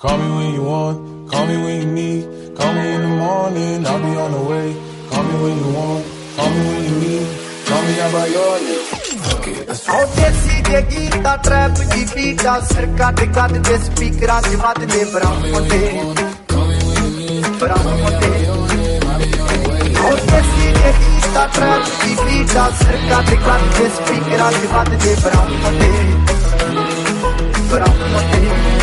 Call me when you want, call me when you need. Call me in the morning, I'll be on the way. Call me when you want, call me when you need. Call me out by your name. Okay, let's go. देसी दे Gita trap की beta सरकार दे कद दे speaker आज बात दे ब्राह्मणे ब्राह्मणे देसी दे Gita trap की बीटा सरकार दे कद दे स्पीकर आज बात दे ब्राह्मणे ब्राह्मणे